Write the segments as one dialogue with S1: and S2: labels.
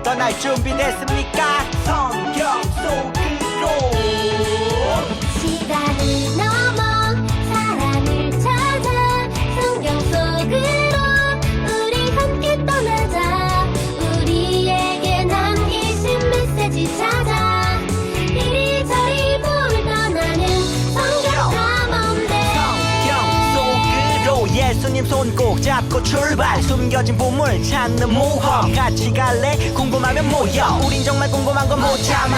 S1: 떠날 준비됐습니까? 성경 속으로
S2: 시간을 넘어 사랑을 찾아 성경 속으로 우리 함께 떠나자. 우리에게 남기신 메시지 찾아 이리저리 볼 떠나는 성경 탐험대.
S1: 성경 속으로 예수님 손 꼭 잡고 출발. 숨겨진 보물 찾는 모험 같이 갈래? 궁금하면 모여. 우린 정말 궁금한 건 못 참아.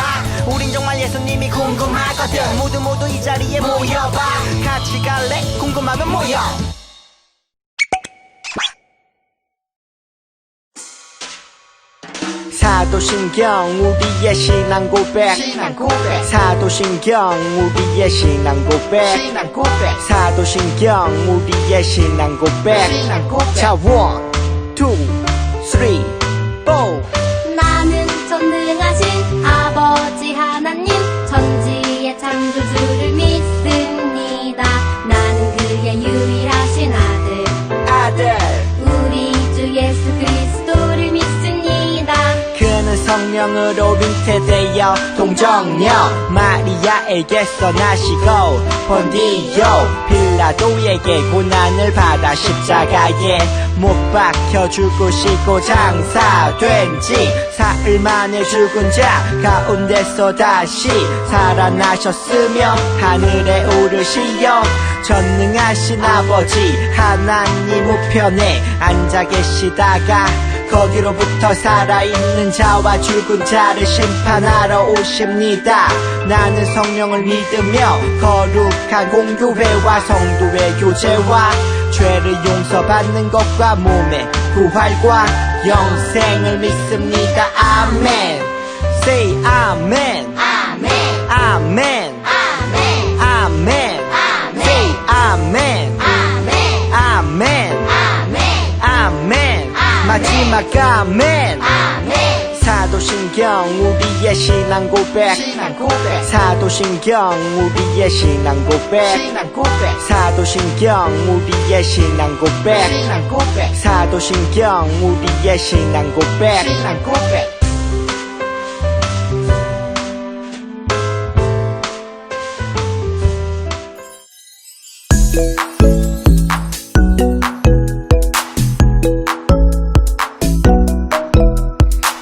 S1: 우린 정말 예수님이 궁금하거든. 모두 이 자리에 모여봐. 같이 갈래? 궁금하면 모여. 사도신경 우리의 신앙 고백. 사도신경 우리의 신앙 고백. 사도신경 우리의 신앙 고백. 자, 1, 2, 3, 4.
S2: 나는 전능하신 아버지 하나님 천지의 창조주를 믿습니다. 나는 그의 유일하신 아들 우리 주 예수 그리스도를 믿습니다.
S1: 그는 성령으로 잉태되어 동정녀 마리아에게서 나시고 본디오 빌라도에게 고난을 받아 십자가에 못 박혀 죽으시고 장사된 지 사흘 만에 죽은 자 가운데서 다시 살아나셨으며 하늘에 오르시어 전능하신 아버지 하나님 우편에 앉아 계시다가 거기로부터 살아있는 자와 죽은 자를 심판하러 오십니다. 나는 성령을 믿으며 거룩한 공교회와 성도의 교제와 죄를 용서받는 것과 몸의 부활과 영생을 믿습니다. 아멘. Say 아멘.
S2: 아멘
S1: 아멘.
S2: 아멘
S1: 아멘. Say 아멘.
S2: 아멘
S1: 아멘.
S2: 아멘
S1: 아멘. 마지막 아멘.
S2: 아멘.
S1: 사도신경 우리의 신앙 고백. 사도신경 우리의 신앙 고백. 사도신경 우리의 신앙 고백. 사도신경 우리의 신앙 고백.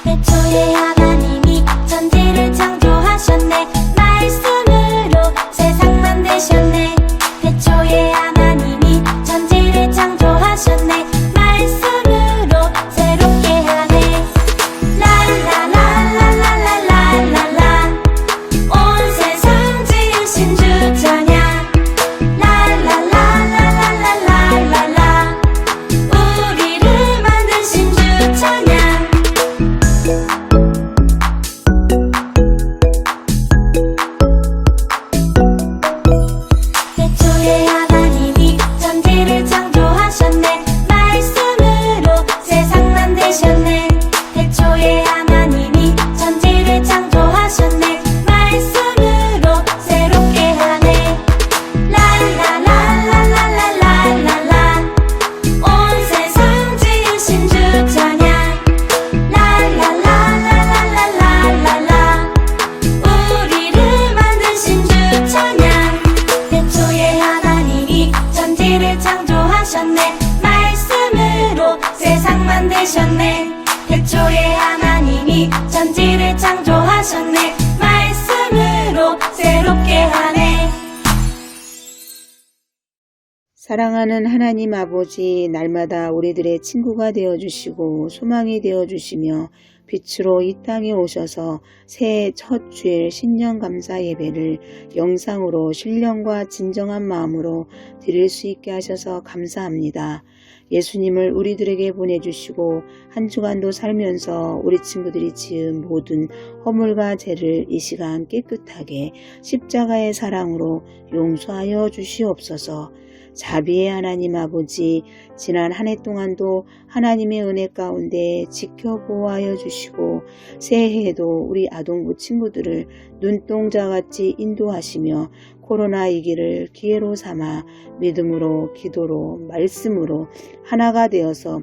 S2: 태초에 하나님이 천지를 창조하셨네. 말씀으로 세상 만드셨네. 태초에 하나님이 천지를 창조하셨네. 말씀으로 새롭게 하네. 랄랄랄랄랄랄랄라 온 세상 지으신 주 찬양. 랄랄랄랄랄랄라 우리를 만드신 주 찬양. 태초에 하나님이 천지를 창조하셨네. 말씀으로 세상 만드셨네. 태초에 하나님이 천지를 창조하셨네. 말씀으로 새롭게 하네. 랄랄랄랄랄랄라 온 세상 지으신 주 찬양. 랄랄랄랄랄랄라 우리를 만드신 주 찬양. 태초에 하나님이 천지를 창조하셨네. 말씀으로 세상 만드셨네. 태초에 하나님이 천지를 창조하셨네. 말씀으로 새롭게 하네.
S3: 사랑하는 하나님 아버지, 날마다 우리들의 친구가 되어주시고 소망이 되어주시며 빛으로 이 땅에 오셔서 새해 첫 주일 신년 감사 예배를 영상으로 신령과 진정한 마음으로 드릴 수 있게 하셔서 감사합니다. 예수님을 우리들에게 보내주시고 한 주간도 살면서 우리 친구들이 지은 모든 허물과 죄를 이 시간 깨끗하게 십자가의 사랑으로 용서하여 주시옵소서. 자비의 하나님 아버지, 지난 한 해 동안도 하나님의 은혜 가운데 지켜보호하여 주시고 새해에도 우리 아동부 친구들을 눈동자같이 인도하시며 코로나 위기를 기회로 삼아 믿음으로, 기도로, 말씀으로 하나가 되어서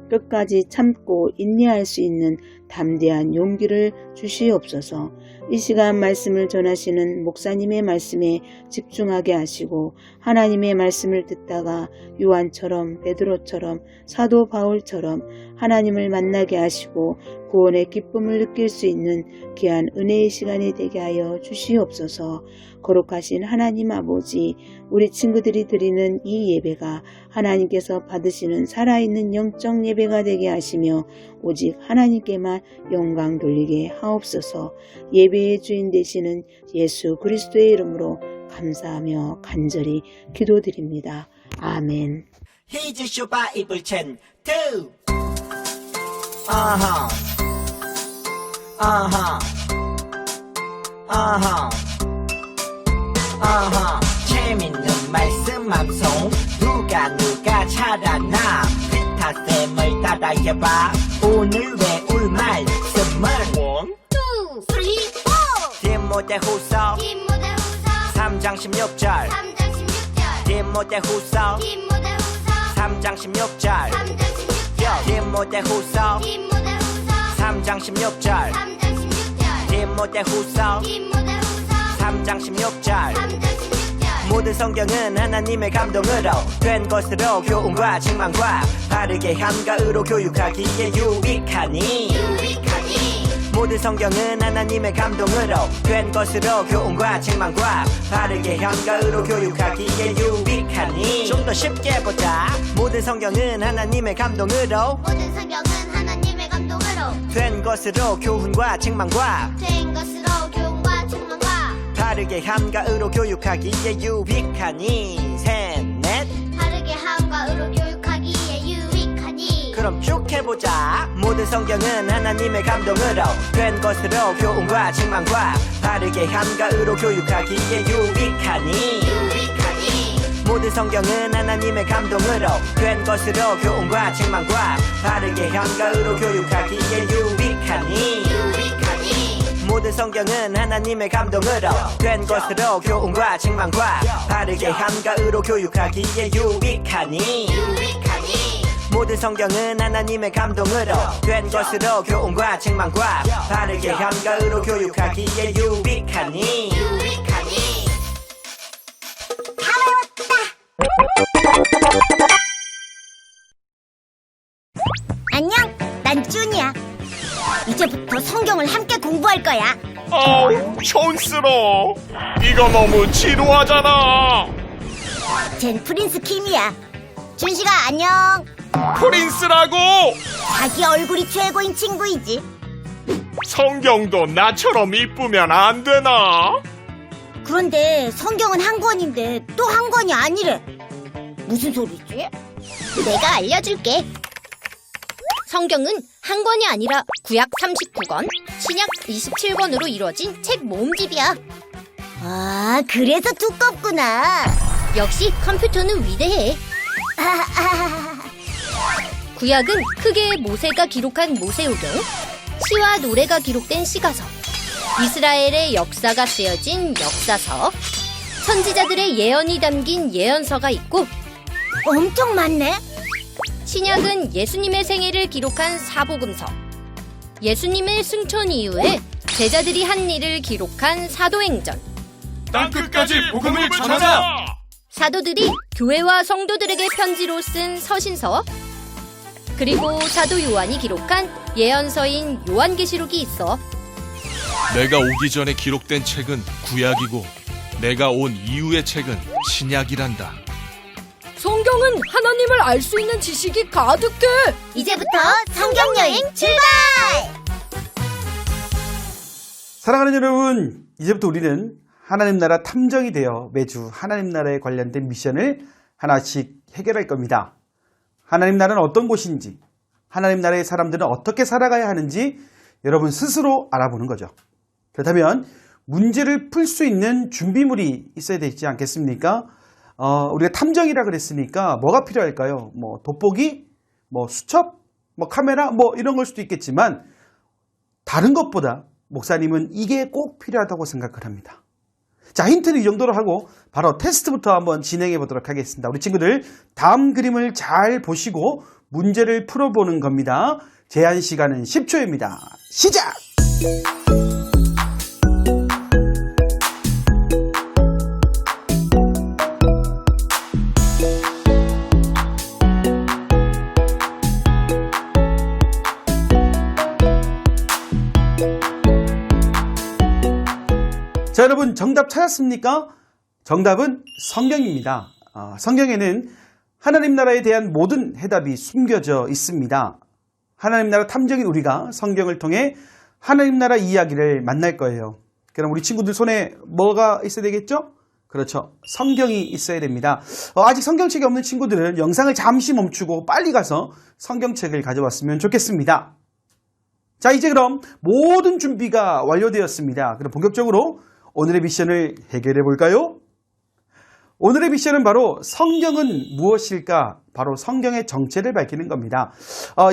S3: 끝까지 참고 인내할 수 있는 담대한 용기를 주시옵소서. 이 시간 말씀을 전하시는 목사님의 말씀에 집중하게 하시고 하나님의 말씀을 듣다가 요한처럼 베드로처럼 사도 바울처럼 하나님을 만나게 하시고 구원의 기쁨을 느낄 수 있는 귀한 은혜의 시간이 되게 하여 주시옵소서. 거룩하신 하나님 아버지, 우리 친구들이 드리는 이 예배가 하나님께서 받으시는 살아있는 영적 예배가 되게 하시며 오직 하나님께만 영광 돌리게 하옵소서. 예배의 주인 되시는 예수 그리스도의 이름으로 감사하며 간절히 기도드립니다. 아멘.
S1: Here's your Bible chain 2. 아하 아하 아하 아하 재밌는 말씀 방송 누가 잘하나 피타쌤을 따라해봐. 오늘 외울 말씀은
S2: 2, 3, 4
S1: 디모데후서 3장 16절 디모데후서 3장 16절 디모데후서 3장 16절 디모데후서 3장 16절 모든 성경은 하나님의 감동으로 된 것으로 교훈과 책망과 바르게 한가으로 교육하기에 유익하니 모든 성경은 하나님의 감동으로 된 것으로 교훈과 책망과 바르게 한가으로 교육하기에 유익하니 좀 더 쉽게 보자. 모든 성경은 하나님의 감동으로 된 것으로 교훈과 책망과 바르게 한가으로 교육하기에 유익하니 셋넷 그럼 쭉 해보자. 모든 성경은 하나님의 감동으로 된 것으로 교훈과 책망과 바르게 한가으로 교육하기에 유익하니 모든 성경은 하나님의 감동으로 된 것으로 교훈과 책망과 바르게 한가으로 교육하기에 유익하니 모든 성경은 하나님의 감동으로 된 것으로 교훈과 책망과 바르게 한가으로 교육하기에 유익하니 모든 성경은 하나님의 감동으로 된 것으로 교훈과 책망과 바르게 한가으로 교육하기에 유익하니
S4: 안녕, 난 쭈니야. 이제부터 성경을 함께 공부할 거야.
S5: 아우, 촌스러워. 이거 너무 지루하잖아.
S4: 쟨 프린스 킴이야. 준식아, 안녕.
S5: 프린스라고.
S4: 자기 얼굴이 최고인 친구이지.
S5: 성경도 나처럼 이쁘면 안 되나?
S4: 그런데 성경은 한 권인데 또 한 권이 아니래. 무슨 소리지? 내가 알려줄게.
S6: 성경은 한 권이 아니라 구약 39권, 신약 27권으로 이루어진 책 모음집이야.
S4: 아, 그래서 두껍구나.
S6: 역시 컴퓨터는 위대해. 구약은 크게 모세가 기록한 모세오경, 시와 노래가 기록된 시가서, 이스라엘의 역사가 쓰여진 역사서, 선지자들의 예언이 담긴 예언서가 있고,
S4: 엄청 많네.
S6: 신약은 예수님의 생애를 기록한 사복음서, 예수님의 승천 이후에 제자들이 한 일을 기록한 사도행전,
S5: 땅끝까지 복음을 전하자.
S6: 사도들이 교회와 성도들에게 편지로 쓴 서신서, 그리고 사도 요한이 기록한 예언서인 요한계시록이 있어.
S7: 내가 오기 전에 기록된 책은 구약이고 내가 온 이후의 책은 신약이란다.
S6: 성경은 하나님을 알 수 있는 지식이 가득해.
S4: 이제부터 성경 여행 출발!
S8: 사랑하는 여러분, 이제부터 우리는 하나님 나라 탐정이 되어 매주 하나님 나라에 관련된 미션을 하나씩 해결할 겁니다. 하나님 나라는 어떤 곳인지, 하나님 나라의 사람들은 어떻게 살아가야 하는지 여러분 스스로 알아보는 거죠. 그렇다면 문제를 풀 수 있는 준비물이 있어야 되지 않겠습니까? 우리가 탐정이라 그랬으니까 뭐가 필요할까요? 뭐 돋보기, 뭐 수첩, 뭐 카메라, 뭐 이런 걸 수도 있겠지만 다른 것보다 목사님은 이게 꼭 필요하다고 생각을 합니다. 자, 힌트는 이 정도로 하고 바로 테스트부터 한번 진행해 보도록 하겠습니다. 우리 친구들 다음 그림을 잘 보시고 문제를 풀어보는 겁니다. 제한 시간은 10초입니다. 시작! 자, 여러분 정답 찾았습니까? 정답은 성경입니다. 성경에는 하나님 나라에 대한 모든 해답이 숨겨져 있습니다. 하나님 나라 탐정인 우리가 성경을 통해 하나님 나라 이야기를 만날 거예요. 그럼 우리 친구들 손에 뭐가 있어야 되겠죠? 그렇죠. 성경이 있어야 됩니다. 아직 성경책이 없는 친구들은 영상을 잠시 멈추고 빨리 가서 성경책을 가져왔으면 좋겠습니다. 자, 이제 그럼 모든 준비가 완료되었습니다. 그럼 본격적으로 오늘의 미션을 해결해 볼까요? 오늘의 미션은 바로 성경은 무엇일까? 바로 성경의 정체를 밝히는 겁니다.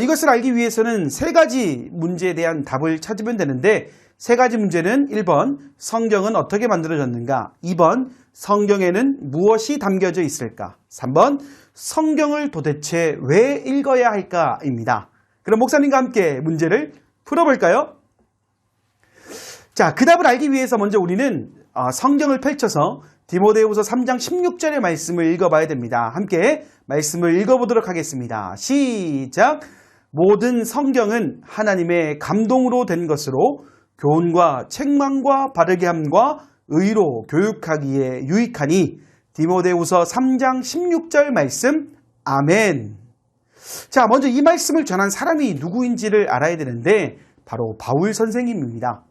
S8: 이것을 알기 위해서는 세 가지 문제에 대한 답을 찾으면 되는데 세 가지 문제는 1번 성경은 어떻게 만들어졌는가? 2번 성경에는 무엇이 담겨져 있을까? 3번 성경을 도대체 왜 읽어야 할까?입니다. 그럼 목사님과 함께 문제를 풀어볼까요? 자, 그 답을 알기 위해서 먼저 우리는 성경을 펼쳐서 디모데후서 3장 16절의 말씀을 읽어봐야 됩니다. 함께 말씀을 읽어보도록 하겠습니다. 시작! 모든 성경은 하나님의 감동으로 된 것으로 교훈과 책망과 바르게 함과 의로 교육하기에 유익하니 디모데후서 3장 16절 말씀 아멘. 자, 먼저 이 말씀을 전한 사람이 누구인지를 알아야 되는데 바로 바울 선생님입니다.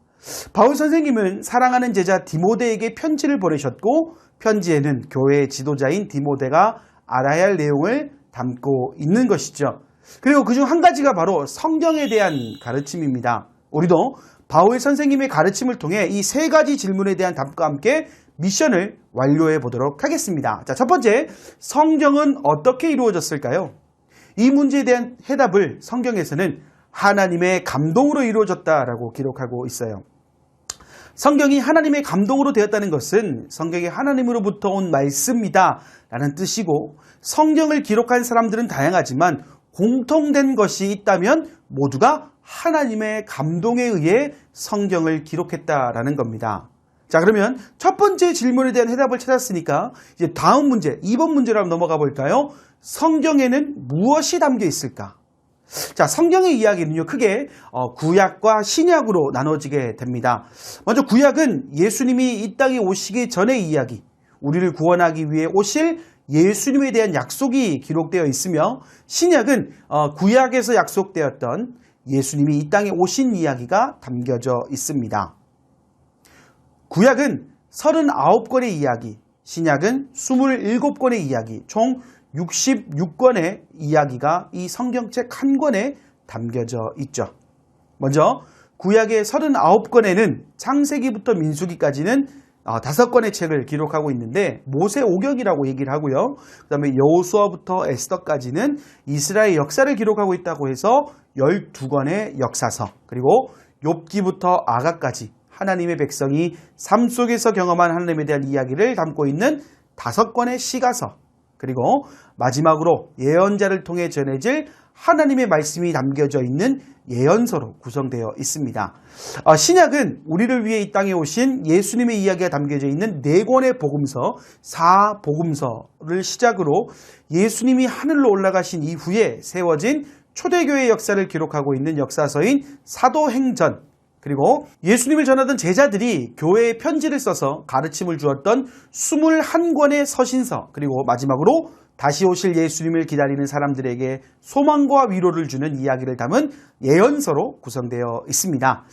S8: 바울 선생님은 사랑하는 제자 디모데에게 편지를 보내셨고 편지에는 교회의 지도자인 디모데가 알아야 할 내용을 담고 있는 것이죠. 그리고 그중 한 가지가 바로 성경에 대한 가르침입니다. 우리도 바울 선생님의 가르침을 통해 이 세 가지 질문에 대한 답과 함께 미션을 완료해 보도록 하겠습니다. 자, 첫 번째, 성경은 어떻게 이루어졌을까요? 이 문제에 대한 해답을 성경에서는 하나님의 감동으로 이루어졌다라고 기록하고 있어요. 성경이 하나님의 감동으로 되었다는 것은 성경이 하나님으로부터 온 말씀이다 라는 뜻이고 성경을 기록한 사람들은 다양하지만 공통된 것이 있다면 모두가 하나님의 감동에 의해 성경을 기록했다라는 겁니다. 자, 그러면 첫 번째 질문에 대한 해답을 찾았으니까 이제 다음 문제, 2번 문제로 한번 넘어가 볼까요? 성경에는 무엇이 담겨 있을까? 자, 성경의 이야기는요, 크게 구약과 신약으로 나눠지게 됩니다. 먼저 구약은 예수님이 이 땅에 오시기 전의 이야기, 우리를 구원하기 위해 오실 예수님에 대한 약속이 기록되어 있으며 신약은 구약에서 약속되었던 예수님이 이 땅에 오신 이야기가 담겨져 있습니다. 구약은 39권의 이야기, 신약은 27권의 이야기, 총 66권의 이야기가 이 성경책 한 권에 담겨져 있죠. 먼저 구약의 39권에는 창세기부터 민수기까지는 5권의 책을 기록하고 있는데 모세오경이라고 얘기를 하고요. 그 다음에 여호수아부터 에스더까지는 이스라엘 역사를 기록하고 있다고 해서 12권의 역사서, 그리고 욥기부터 아가까지 하나님의 백성이 삶 속에서 경험한 하나님에 대한 이야기를 담고 있는 5권의 시가서, 그리고 마지막으로 예언자를 통해 전해질 하나님의 말씀이 담겨져 있는 예언서로 구성되어 있습니다. 신약은 우리를 위해 이 땅에 오신 예수님의 이야기가 담겨져 있는 4권의 복음서, 4복음서를 시작으로 예수님이 하늘로 올라가신 이후에 세워진 초대교회의 역사를 기록하고 있는 역사서인 사도행전, 그리고 예수님을 전하던 제자들이 교회에 편지를 써서 가르침을 주었던 21권의 서신서, 그리고 마지막으로 다시 오실 예수님을 기다리는 사람들에게 소망과 위로를 주는 이야기를 담은 예언서로 구성되어 있습니다.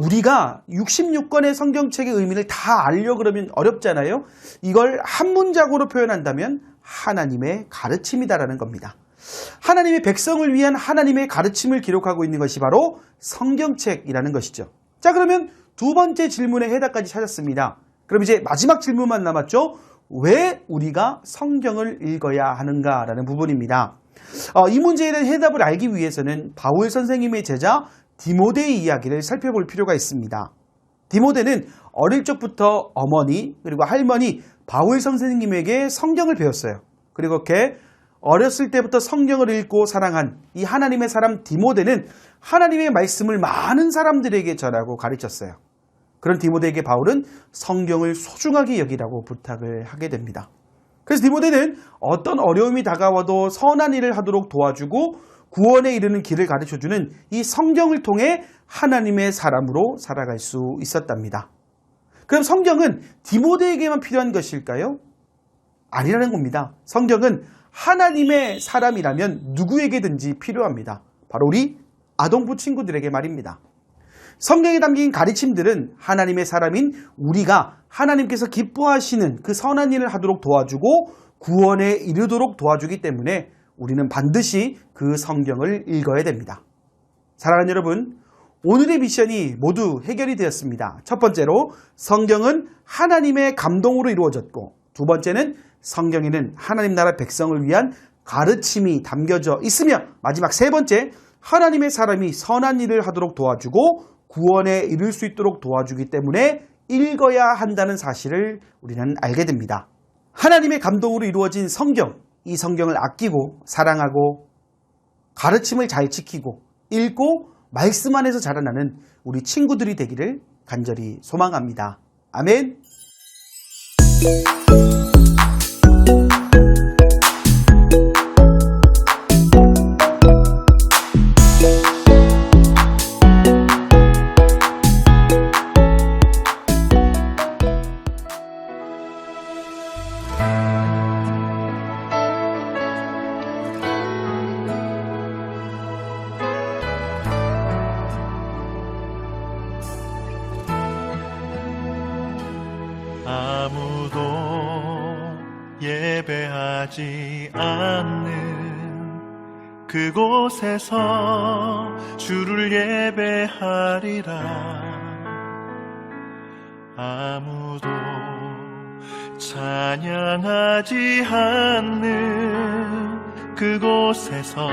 S8: 우리가 66권의 성경책의 의미를 다 알려 그러면 어렵잖아요. 이걸 한 문장으로 표현한다면 하나님의 가르침이다라는 겁니다. 하나님의 백성을 위한 하나님의 가르침을 기록하고 있는 것이 바로 성경책이라는 것이죠. 자, 그러면 두 번째 질문의 해답까지 찾았습니다. 그럼 이제 마지막 질문만 남았죠. 왜 우리가 성경을 읽어야 하는가라는 부분입니다. 이 문제에 대한 해답을 알기 위해서는 바울 선생님의 제자 디모데의 이야기를 살펴볼 필요가 있습니다. 디모데는 어릴 적부터 어머니 그리고 할머니 바울 선생님에게 성경을 배웠어요. 그리고 그렇게 어렸을 때부터 성경을 읽고 사랑한 이 하나님의 사람 디모데는 하나님의 말씀을 많은 사람들에게 전하고 가르쳤어요. 그런 디모데에게 바울은 성경을 소중하게 여기라고 부탁을 하게 됩니다. 그래서 디모데는 어떤 어려움이 다가와도 선한 일을 하도록 도와주고 구원에 이르는 길을 가르쳐주는 이 성경을 통해 하나님의 사람으로 살아갈 수 있었답니다. 그럼 성경은 디모데에게만 필요한 것일까요? 아니라는 겁니다. 성경은 하나님의 사람이라면 누구에게든지 필요합니다. 바로 우리 아동부 친구들에게 말입니다. 성경에 담긴 가르침들은 하나님의 사람인 우리가 하나님께서 기뻐하시는 그 선한 일을 하도록 도와주고 구원에 이르도록 도와주기 때문에 우리는 반드시 그 성경을 읽어야 됩니다. 사랑하는 여러분, 오늘의 미션이 모두 해결이 되었습니다. 첫 번째로 성경은 하나님의 감동으로 이루어졌고, 두 번째는 성경에는 하나님 나라 백성을 위한 가르침이 담겨져 있으며, 마지막 세 번째, 하나님의 사람이 선한 일을 하도록 도와주고 구원에 이를 수 있도록 도와주기 때문에 읽어야 한다는 사실을 우리는 알게 됩니다. 하나님의 감동으로 이루어진 성경, 이 성경을 아끼고 사랑하고 가르침을 잘 지키고 읽고 말씀 안에서 자라나는 우리 친구들이 되기를 간절히 소망합니다. 아멘.
S9: 아무도 예배하지 않는 그곳에서 주를 예배하리라. 아무도 찬양하지 않는 그곳에서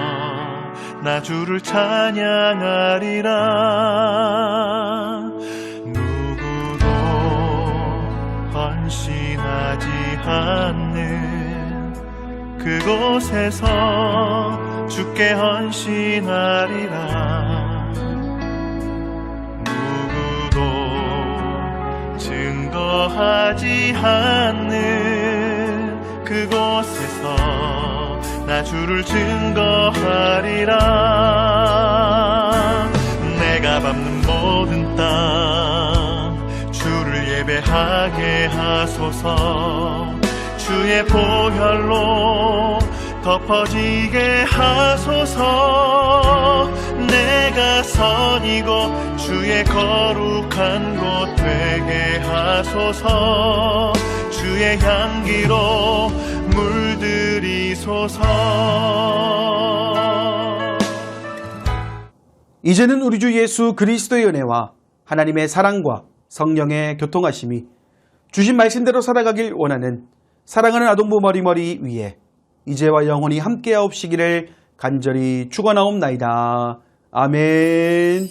S9: 나 주를 찬양하리라. 헌신하지 않는 그곳에서 주께 헌신하리라. 누구도 증거하지 않는 그곳에서 나 주를 증거하리라. 내가 밟는 모든 땅 주를 예배하게 하소서. 주의 보혈로 덮어지게 하소서. 내가 선이고 주의 거룩한 곳 되게 하소서. 주의 향기로 물들이소서.
S8: 이제는 우리 주 예수 그리스도의 은혜와 하나님의 사랑과 성령의 교통하심이 주신 말씀대로 살아가길 원하는 사랑하는 아동부 머리머리 위에 이제와 영원히 함께하옵시기를 간절히 축원하옵나이다. 아멘.